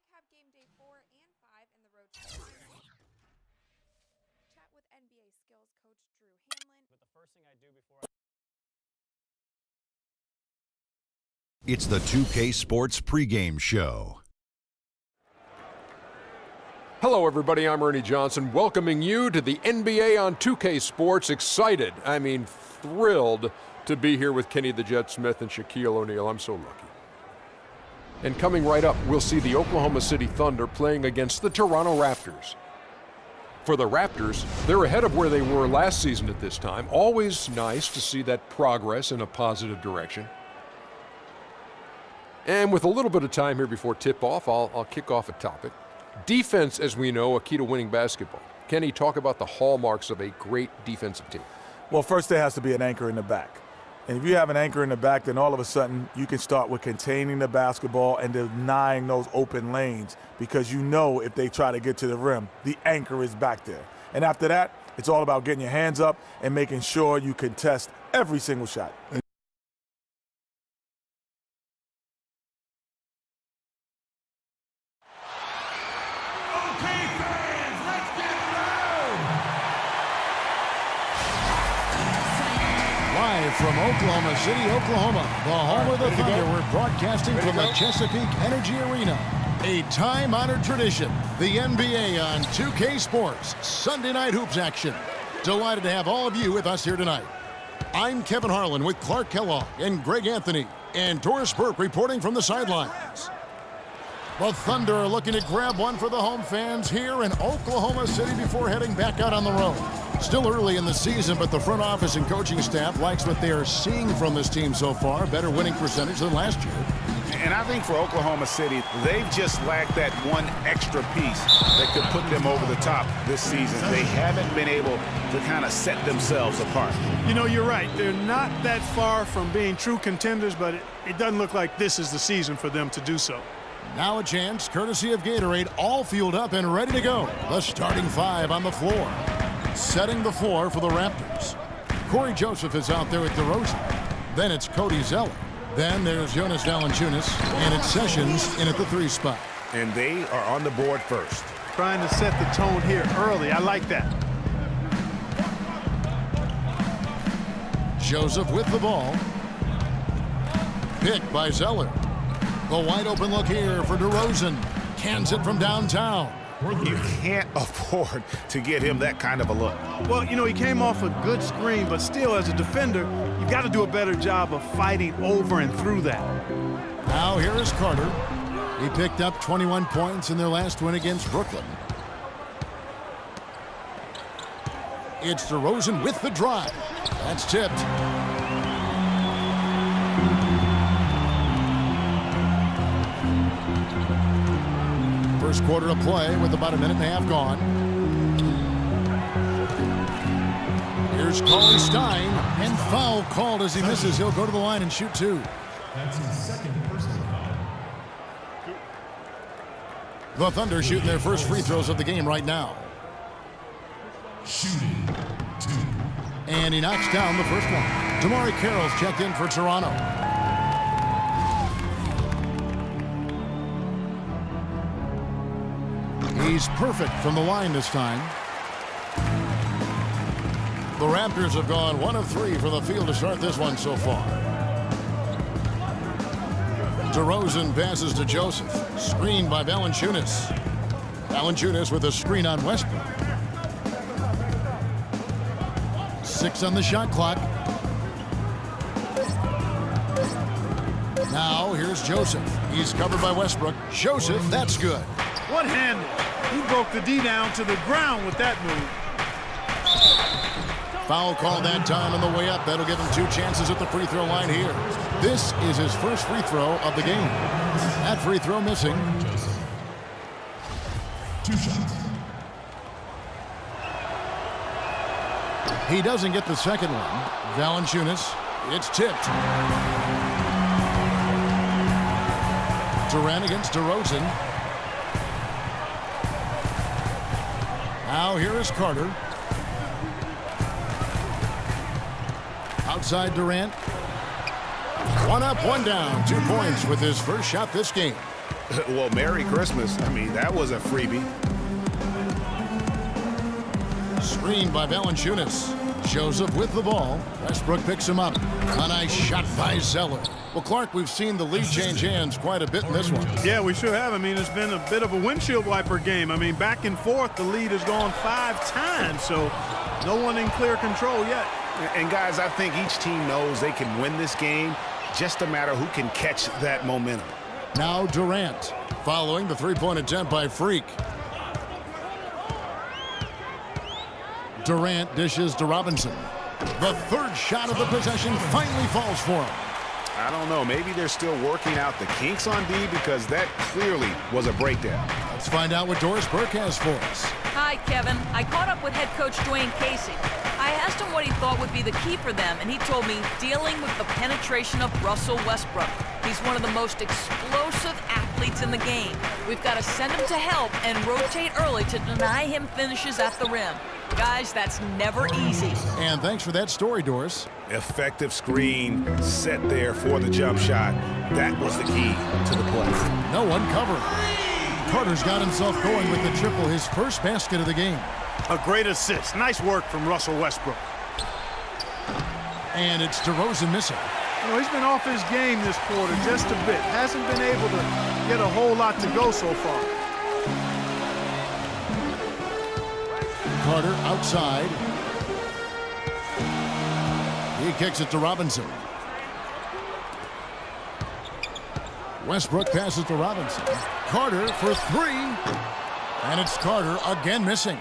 recap game day 4 and 5 in the road trip finals. Chat with NBA skills coach Drew Hanlon. But the first thing I do before It's the 2K Sports pregame show. Hello, everybody. I'm Ernie Johnson, welcoming you to the NBA on 2K Sports. Excited, thrilled to be here with Kenny the Jet Smith and Shaquille O'Neal. I'm so lucky. And coming right up, we'll see the Oklahoma City Thunder playing against the Toronto Raptors. For the Raptors, they're ahead of where they were last season at this time. Always nice to see that progress in a positive direction. And with a little bit of time here before tip-off, I'll kick off a topic. Defense, as we know, a key to winning basketball. Kenny, talk about the hallmarks of a great defensive team. Well, first there has to be an anchor in the back. And if you have an anchor in the back, then all of a sudden you can start with containing the basketball and denying those open lanes, because you know if they try to get to the rim, the anchor is back there. And after that, it's all about getting your hands up and making sure you contest every single shot. From Oklahoma City, Oklahoma, the home of the Thunder, we're broadcasting from the Chesapeake Energy Arena. A time-honored tradition, the NBA on 2K Sports, Sunday Night Hoops action. Delighted to have all of you with us here tonight. I'm Kevin Harlan with Clark Kellogg and Greg Anthony, and Doris Burke reporting from the sidelines. The Thunder are looking to grab one for the home fans here in Oklahoma City before heading back out on the road. Still early in the season, but the front office and coaching staff likes what they are seeing from this team so far. Better winning percentage than last year. And I think for Oklahoma City, they've just lacked that one extra piece that could put them over the top this season. They haven't been able to kind of set themselves apart. You know, you're right. They're not that far from being true contenders, but it doesn't look like this is the season for them to do so. Now a chance, courtesy of Gatorade, all fueled up and ready to go. The starting five on the floor. Setting the floor for the Raptors. Corey Joseph is out there with DeRozan. Then it's Cody Zeller. Then there's Jonas Valanciunas. And it's Sessions in at the 3 spot. And they are on the board first. Trying to set the tone here early. I like that. Joseph with the ball. Picked by Zeller. The wide open look here for DeRozan. Cans it from downtown. You can't afford to get him that kind of a look. Well, you know, he came off a good screen, but still, as a defender, you've got to do a better job of fighting over and through that. Now here is Carter. He picked up 21 points in their last win against Brooklyn. It's DeRozan with the drive. That's tipped. First quarter of play with about a minute and a half gone. Here's Colin Stein, and foul called as he misses. He'll go to the line and shoot 2. That's his second personal foul. The Thunder shooting their first free throws of the game right now. Shooting 2. And he knocks down the first one. Damari Carroll's checked in for Toronto. He's perfect from the line this time. The Raptors have gone 1 of 3 from the field to start this one so far. DeRozan passes to Joseph. Screened by Valanciunas. Valanciunas with a screen on Westbrook. 6 on the shot clock. Now here's Joseph. He's covered by Westbrook. Joseph, that's good. One-handed. He broke the D down to the ground with that move. Foul call that time on the way up. That'll give him 2 chances at the free throw line here. This is his first free throw of the game. That free throw missing. 2 shots. He doesn't get the second one. Valanciunas, it's tipped. Durant against DeRozan. Now here is Carter. Outside Durant. One up, one down. 2 points with his first shot this game. Well, Merry Christmas. I mean, that was a freebie. Screen by Valanciunas. Joseph with the ball. Westbrook picks him up. A nice shot by Zeller. Well, Clark, we've seen the lead change hands quite a bit in this one. Yeah, we sure have. I mean, it's been a bit of a windshield wiper game. I mean, back and forth, the lead has gone 5 times, so no one in clear control yet. And, guys, I think each team knows they can win this game. Just a matter who can catch that momentum. Now Durant, following the three-point attempt by Freak. Durant dishes to Robinson. The third shot of the possession finally falls for him. I don't know. Maybe they're still working out the kinks on D because that clearly was a breakdown. Let's find out what Doris Burke has for us. Hi, Kevin. I caught up with head coach Dwayne Casey. I asked him what he thought would be the key for them, and he told me dealing with the penetration of Russell Westbrook. He's one of the most explosive athletes in the game. We've got to send him to help and rotate early to deny him finishes at the rim. Guys, that's never easy. And thanks for that story, Doris. Effective screen set there for the jump shot. That was the key to the play. No one covered. Carter's got himself going with the triple, his first basket of the game. A great assist. Nice work from Russell Westbrook. And it's DeRozan missing. You know, he's been off his game this quarter just a bit. Hasn't been able to get a whole lot to go so far. Carter outside. He kicks it to Robinson. Westbrook passes to Robinson. Carter for three. And it's Carter again missing.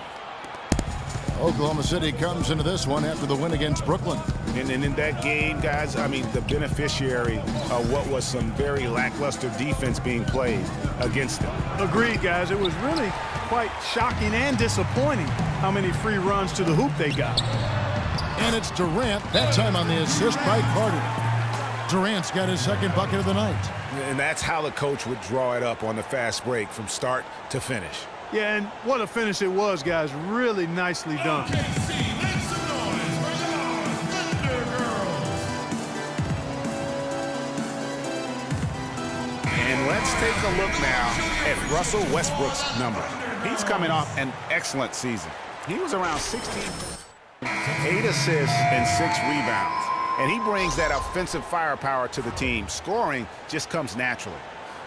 Oklahoma City comes into this one after the win against Brooklyn. And in that game, guys, I mean, the beneficiary of what was some very lackluster defense being played against them. Agreed, guys. It was really quite shocking and disappointing how many free runs to the hoop they got. And it's Durant, that time on the assist by Carter. Durant's got his second bucket of the night. And that's how the coach would draw it up on the fast break from start to finish. Yeah, and what a finish it was, guys. Really nicely done. And let's take a look now at Russell Westbrook's number. He's coming off an excellent season. He was around 16, 8 assists and 6 rebounds. And he brings that offensive firepower to the team. Scoring just comes naturally.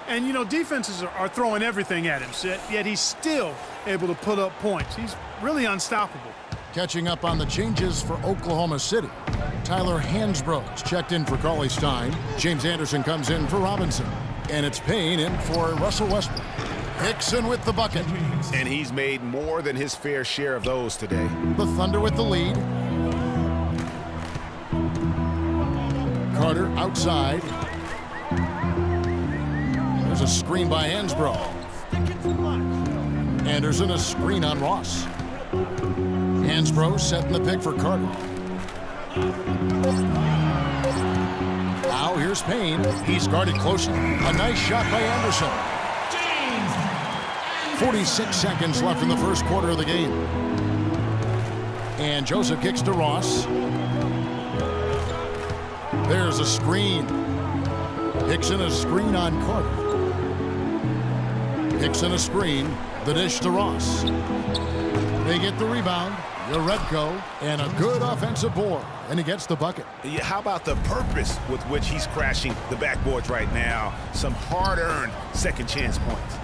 And, you know, defenses are throwing everything at him, yet he's still able to put up points. He's really unstoppable. Catching up on the changes for Oklahoma City. Tyler Hansbrough checked in for Cauley Stein. James Anderson comes in for Robinson. And it's Payne in for Russell Westbrook. Hickson with the bucket. And he's made more than his fair share of those today. The Thunder with the lead. Carter outside. There's a screen by Hansbrough. Anderson a screen on Ross. Hansbrough setting the pick for Carter. Now here's Payne. He's guarded closely. A nice shot by Anderson. 46 seconds left in the first quarter of the game. And Joseph kicks to Ross. There's a screen. Hickson a screen on Carter. Hickson a screen. The dish to Ross. They get the rebound. Uredko and a good offensive board. And he gets the bucket. Yeah, how about the purpose with which he's crashing the backboards right now? Some hard-earned second chance points.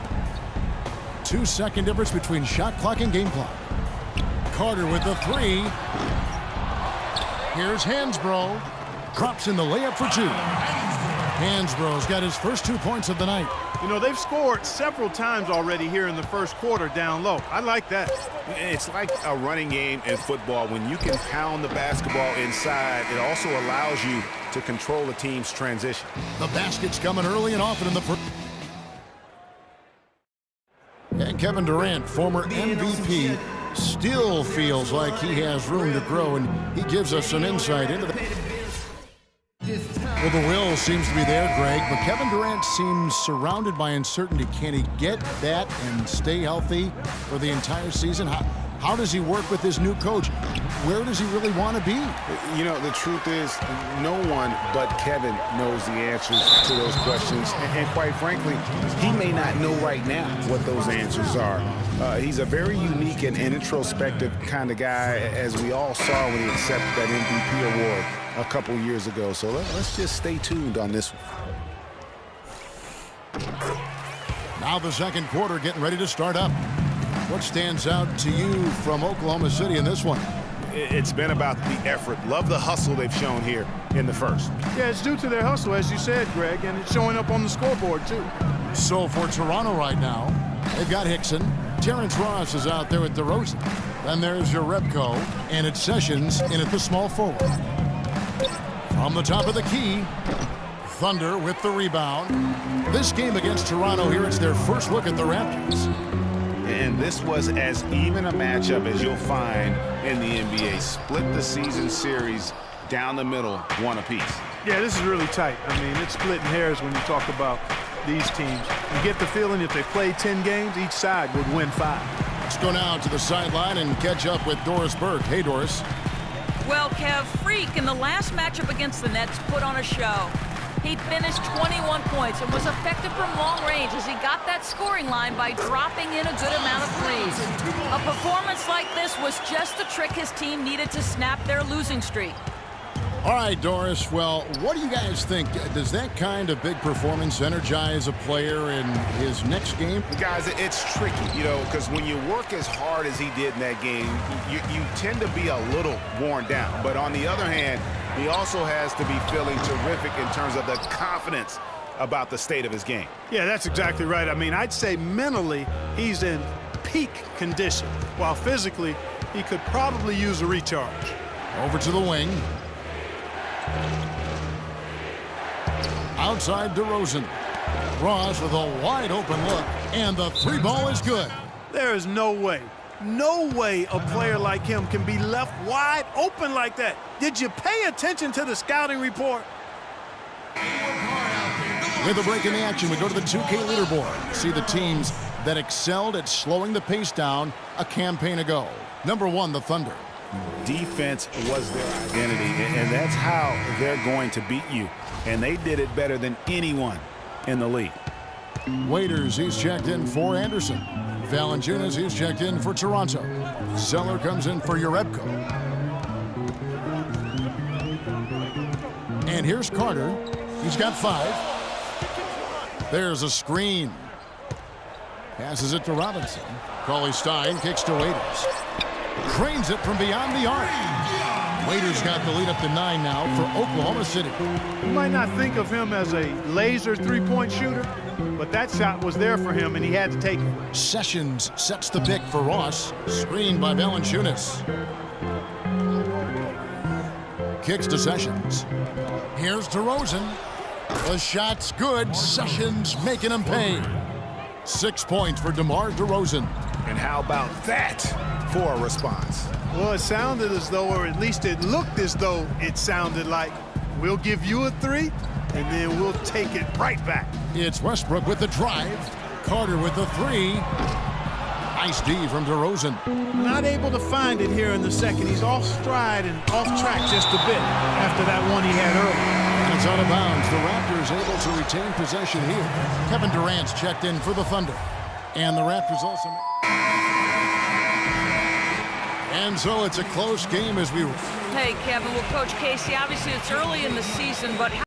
2-second difference between shot clock and game clock. Carter with the three. Here's Hansbrough. Drops in the layup for two. Hansbrough's got his first 2 points of the night. You know, they've scored several times already here in the first quarter down low. I like that. It's like a running game in football. When you can pound the basketball inside, it also allows you to control the team's transition. The basket's coming early and often in the first. And Kevin Durant, former MVP, still feels like he has room to grow, and he gives us some insight into the. Well, the will seems to be there, Greg, but Kevin Durant seems surrounded by uncertainty. Can he get that and stay healthy for the entire season? How does he work with his new coach? Where does he really want to be? You know, the truth is, no one but Kevin knows the answers to those questions. And quite frankly, he may not know right now what those answers are. He's a very unique and introspective kind of guy, as we all saw when he accepted that MVP award a couple years ago. So let's just stay tuned on this one. Now the second quarter getting ready to start up. What stands out to you from Oklahoma City in this one? It's been about the effort. Love the hustle they've shown here in the first. Yeah, it's due to their hustle, as you said, Greg, and it's showing up on the scoreboard, too. So for Toronto right now, they've got Hickson. Terrence Ross is out there with DeRozan. Then there's Jerebko, and it's Sessions in at the small forward. From the top of the key, Thunder with the rebound. This game against Toronto here, it's their first look at the Raptors. And this was as even a matchup as you'll find in the NBA. Split the season series down the middle, one apiece. Yeah, this is really tight. I mean, it's splitting hairs when you talk about these teams. You get the feeling if they play 10 games, each side would win 5. Let's go now to the sideline and catch up with Doris Burke. Hey, Doris. Well, Kev, Freak in the last matchup against the Nets put on a show. He finished 21 points and was effective from long range as he got that scoring line by dropping in a good amount of threes. A performance like this was just the trick his team needed to snap their losing streak. All right, Doris. Well, what do you guys think? Does that kind of big performance energize a player in his next game? Guys, it's tricky, you know, because when you work as hard as he did in that game, you tend to be a little worn down. But on the other hand, he also has to be feeling terrific in terms of the confidence about the state of his game. Yeah, that's exactly right. I mean, I'd say mentally he's in peak condition, while physically he could probably use a recharge. Over to the wing. Outside DeRozan. Ross with a wide open look, and the three ball is good. There is no way a player like him can be left wide open like that. Did you pay attention to the scouting report? With a break in the action, we go to the 2K leaderboard. See the teams that excelled at slowing the pace down a campaign ago. Number 1, the Thunder. Defense was their identity, and that's how they're going to beat you. And they did it better than anyone in the league. Waiters, he's checked in for Anderson. Valanciunas, he's checked in for Toronto. Zeller comes in for Jerebko. And here's Carter. He's got 5. There's a screen. Passes it to Robinson. Cauley-Stein kicks to Waiters. Drains it from beyond the arc. Waiters got the lead up to 9 now for Oklahoma City. You might not think of him as a laser three-point shooter, but that shot was there for him, and he had to take it. Sessions sets the pick for Ross. Screened by Valanciunas. Kicks to Sessions. Here's DeRozan. The shot's good. Sessions making him pay. 6 points for DeMar DeRozan. And how about that for a response? Well, it sounded as though, or at least it looked as though it sounded like, we'll give you a 3, and then we'll take it right back. It's Westbrook with the drive. Carter with the 3. Nice D from DeRozan. Not able to find it here in the second. He's off stride and off track just a bit after that one he had earlier. And it's out of bounds. The Raptors able to retain possession here. Kevin Durant's checked in for the Thunder. And the Raptors also... And so it's a close game as we... Hey, Kevin, well, Coach Casey, obviously it's early in the season, but